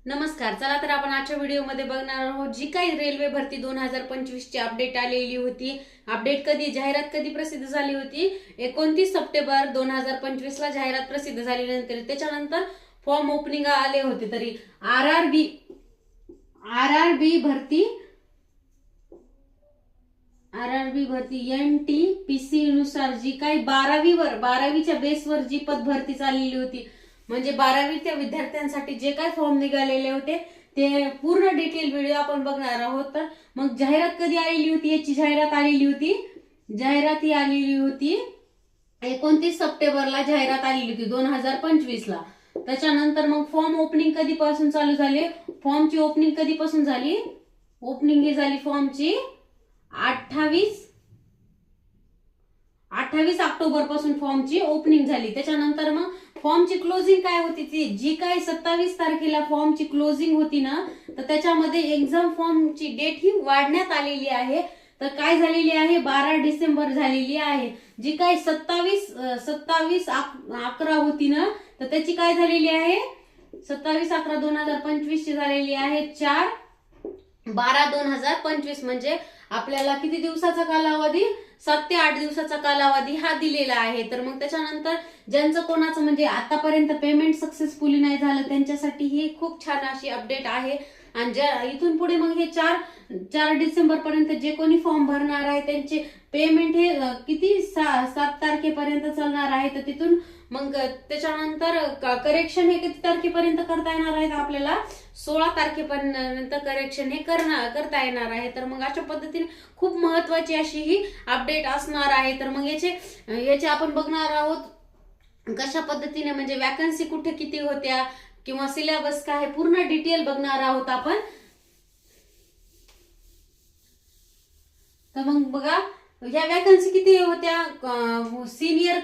नमस्कार. चला तर आपण आजच्या व्हिडिओमध्ये बघणार आहोत जी काही रेल्वे भरती 2025 ची अपडेट आलेली होती. अपडेट कधी, जाहिरात कधी प्रसिद्ध झाली होती? 29 सप्टेंबर 2025 ला जाहिरात प्रसिद्ध झाल्यानंतर त्याच्यानंतर फॉर्म ओपनिंग आले होते. तरी आरआरबी भरती NTPC नुसार जी काही 12वीच्या बेसवर जी पद भरती चाललेली होती, म्हणजे 12वीच्या विद्यार्थ्यांसाठी जे काय फॉर्म निघालेले होते ते पूर्ण डिटेल व्हिडिओ आपण बघणार आहोत. तर मग जाहिरात कधी आलेली होती? याची जाहिरात आलेली होती 29 सप्टेंबरला जाहिरात आलेली होती 2025 ला. त्याच्यानंतर मग फॉर्म ओपनिंग कधीपासून चालू झाले? फॉर्मची ओपनिंग कधीपासून झाली? ओपनिंग ही झाली फॉर्मची 28 ऑक्टोबर पासून फॉर्मची ओपनिंग झाली. त्याच्यानंतर मग फॉर्मची क्लोजिंग काय होती? ती जी काय 27 तारखेला फॉर्मची क्लोजिंग होती ना, तर त्याच्यामध्ये एक्झाम फॉर्मची डेट ही वाढण्यात आलेली आहे. तर काय झालेली आहे? 12 डिसेंबर झालेली आहे. जी काय 27/11 होती ना, तर त्याची काय झालेली आहे? 27/11/2025 ची झालेली आहे 4/12/2025. म्हणजे आपल्याला किती दिवसाचा कालावधी? 7 ते 8 दिवसाचा कालावधी हा दिलेला आहे. तर मग त्याच्यानंतर ज्यांचं कोणाचं म्हणजे आतापर्यंत पेमेंट सक्सेसफुली नाही झालं त्यांच्यासाठी ही खूप छान अशी अपडेट आहे. आणि इथून पुढे मग हे 4 डिसेंबर पर्यंत जे कोणी फॉर्म भरणार आहे त्यांचे पेमेंट हे किती 7 तारखेपर्यंत चालणार आहे. तर तिथून मग त्याच्यानंतर करेक्शन हे किती तारखेपर्यंत करता येणार आहे? आपल्याला 16 तारखेपर्यंत करेक्शन हे करता येणार आहे. तर मग अशा पद्धतीने खूप महत्वाची अशी ही अपडेट असणार आहे. तर मग याचे आपण बघणार आहोत कशा पद्धतीने, म्हणजे वॅकन्सी कुठे किती होत्या किंवा सिलेबस काय, पूर्ण डिटेल बघणार आहोत आपण. तर मग बघा, ह्या वॅकन्सी किती होत्या? सिनियर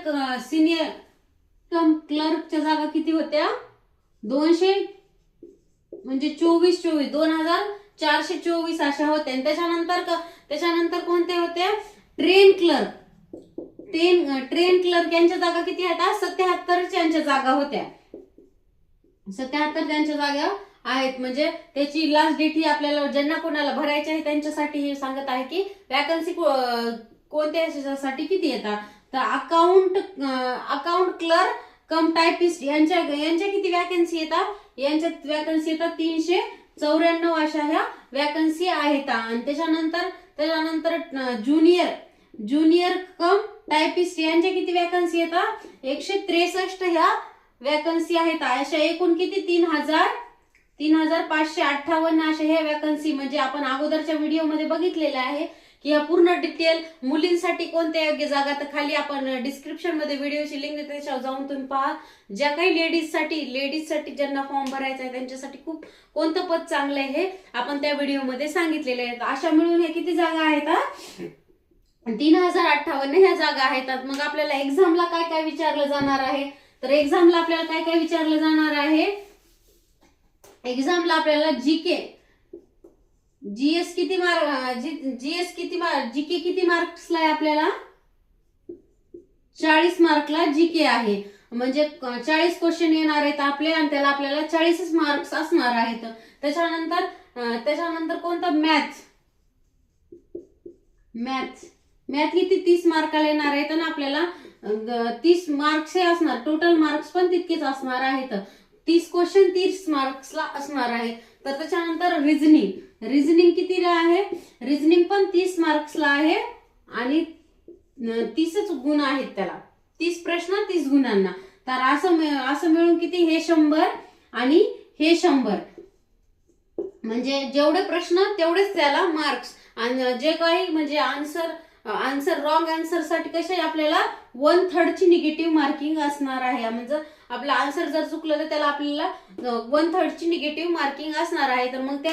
क्लर्कच्या जागा किती होत्या? 200 म्हणजे 2424 अशा होत्या. त्याच्यानंतर कोणत्या होत्या? ट्रेन क्लर्क यांच्या जागा किती आहेत? 77 यांच्या जागा होत्या. 77 त्यांच्या जागा आहेत. म्हणजे त्याची लास्ट डेट ही आपल्याला ज्यांना कोणाला भरायची आहे त्यांच्यासाठी हे सांगत आहे की वॅकन्सी कोणत्यासाठी किती येतात. तर अकाउंट क्लर्क कम टायपिस्ट यांच्या किती वॅकन्सी येतात? यांच्या वॅकन्सी येतात 394 अशा ह्या वॅकन्सी आहेत. आणि त्याच्यानंतर ज्युनियर कम टायपिस्ट यांच्या किती वॅकन्सी येतात? 163 ह्या वॅकन्सी आहेत. अशा एकूण किती? 3,558 अशा ह्या वॅकन्सी. म्हणजे आपण अगोदरच्या व्हिडिओमध्ये बघितलेलं आहे की या पूर्ण डिटेल मुलींसाठी कोणत्या योग्य जागा, तर खाली आपण डिस्क्रिप्शन मध्ये व्हिडिओची लिंक देते, त्याच्यावर जाऊन तुम्ही पहा. ज्या काही लेडीजसाठी ज्यांना फॉर्म भरायचा आहे त्यांच्यासाठी खूप कोणतं पद चांगलं आहे हे आपण त्या व्हिडिओमध्ये सांगितलेले आहे. अशा मिळून हे किती जागा आहेत? 3,058 ह्या जागा आहेत. मग आपल्याला एक्झामला काय काय विचारलं जाणार आहे? तर एक्झामला आपल्याला काय काय विचारलं जाणार आहे? एक्झामला आपल्याला जीके किती मार्क्सला आहे? आपल्याला 40 मार्कला जीके आहे. म्हणजे 40 क्वेश्चन येणार आहेत आपले आणि त्याला आपल्याला 40 मार्क्स असणार आहेत. त्याच्यानंतर कोणतं? मॅथ किती? 30 मार्काला येणार आहेत आणि आपल्याला 30 मार्क्स हे असणार. टोटल मार्क्स पण तितकेच असणार आहेत. 30 क्वेश्चन 30 मार्क्सला असणार आहे. तर त्याच्यानंतर रिझनिंग कितीला आहे? रिझनिंग पण 30 मार्क्सला आहे आणि 30च गुण आहेत त्याला. 30 प्रश्न 30 गुणांना. तर असं मिळून किती? हे 100 आणि हे 100. म्हणजे जेवढे प्रश्न तेवढेच त्याला मार्क्स. आणि जे काही म्हणजे आन्सर रॉंग आन्सर साठी कसे आपल्याला 1/3 ची निगेटिव्ह मार्किंग असणार आहे. म्हणजे आपलं आन्सर जर चुकलं तर त्याला आपल्याला 1/3 ची निगेटिव्ह मार्किंग असणार आहे. तर मग त्या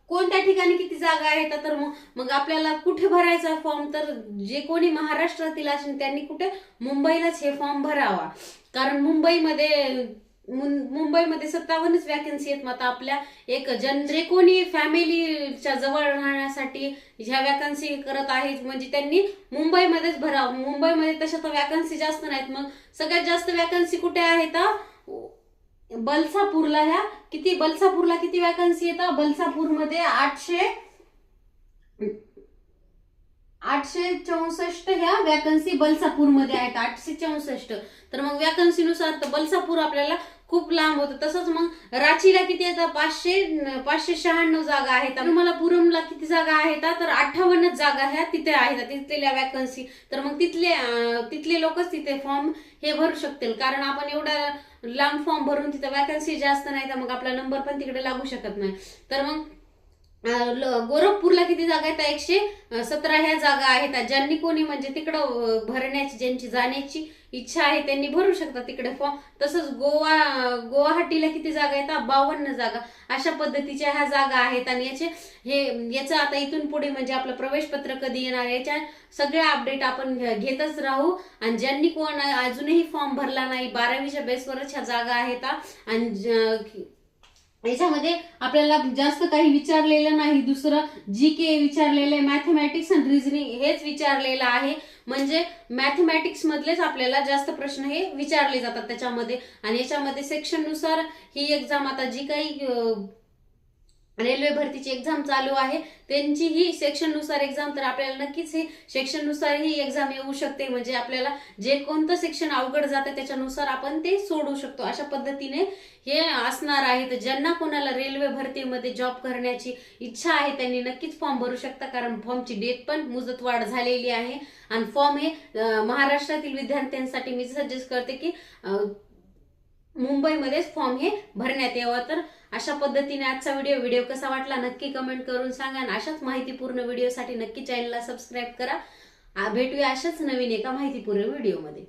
कोणत्या ठिकाणी किती जागा आहेत? तर मग आपल्याला कुठे भरायचा फॉर्म? तर जे कोणी महाराष्ट्रातील असेल त्यांनी कुठे? मुंबईलाच हे फॉर्म भरावा. कारण मुंबईमध्ये 57च वॅकन्सी आहेत. मग आपल्या जे कोणी फॅमिलीच्या जवळ राहण्यासाठी ह्या वॅकन्सी करत आहेत म्हणजे त्यांनी मुंबईमध्येच भरावं. मुंबईमध्ये तशा तर वॅकन्सी जास्त नाहीत. मग सगळ्यात जास्त वॅकन्सी कुठे आहेत? बलसापूरला बलसापूरला किती वॅकन्सी येतात? बलसापूरमध्ये 864 ह्या वॅकन्सी बलसापूरमध्ये आहेत, 864. तर मग वॅकन्सीनुसार तर बलसापूर आपल्याला खूप लांब होतं. तसंच मग रांचीला किती येतात? 596 जागा आहेत. तिरुमलापुरमला किती जागा आहेत? तर 58 जागा ह्या तिथे आहेत, तिथल्या वॅकन्सी. तर मग तिथले लोकच तिथे फॉर्म हे भरू शकतील, कारण आपण एवढा लांब फॉर्म भरून तिथे वॅकन्सी जास्त नाही तर मग आपला नंबर पण तिकडे लागू शकत नाही. तर मग गोरखपूरला किती जागा आहेत? 117 ह्या जागा आहेत. ज्यांनी कोणी म्हणजे तिकडं भरण्याची, ज्यांची जाण्याची इच्छा आहे त्यांनी भरू शकतात तिकडे फॉर्म. तसंच गुवाहाटीला किती जागा आहेत? 52 जागा. अशा पद्धतीच्या ह्या जागा आहेत. आणि याचं आता इथून पुढे म्हणजे आपलं प्रवेश पत्र कधी येणार याच्या सगळ्या अपडेट आपण घेतच राहू. आणि ज्यांनी कोण अजूनही फॉर्म भरला नाही, 12वीच्या बेसवरच ह्या जागा आहेत. आणि याच्यामध्ये आपल्याला जास्त काही विचारलेलं नाही. दुसरं GK विचारलेलं आहे, मॅथमॅटिक्स आणि रिझनिंग हेच विचारलेलं आहे. म्हणजे मॅथमॅटिक्स मधलेच आपल्याला जास्त प्रश्न हे विचारले जातात त्याच्यामध्ये. आणि याच्यामध्ये सेक्शन नुसार ही एक्झाम, आता जी काही रेल्वे भरतीची एक्झाम चालू आहे त्यांची ही सेक्शन नुसार एक्झाम, तर आपल्याला नक्कीच ही सेक्शन नुसार ही एक्झाम येऊ शकते. म्हणजे आपल्याला जे कोणतं सेक्शन अवघड जातं त्याच्यानुसार आपण ते सोडू शकतो. अशा पद्धतीने हे असणार आहे. तर ज्यांना कोणाला रेल्वे भरतीमध्ये जॉब करण्याची इच्छा आहे त्यांनी नक्कीच फॉर्म भरू शकता, कारण फॉर्मची डेट पण मुदतवाढ झालेली आहे. आणि फॉर्म हे महाराष्ट्रातील विद्यार्थ्यांसाठी मी सजेस्ट करते की मुंबईमध्येच फॉर्म हे भरण्यात यावं. तर अशा पद्धतीने आजचा व्हिडिओ कसा वाटला नक्की कमेंट करून सांगा. आणि अशाच माहितीपूर्ण व्हिडिओसाठी नक्की चॅनलला सबस्क्राईब करा. भेटूया अशाच नवीन एका माहितीपूर्ण व्हिडिओमध्ये.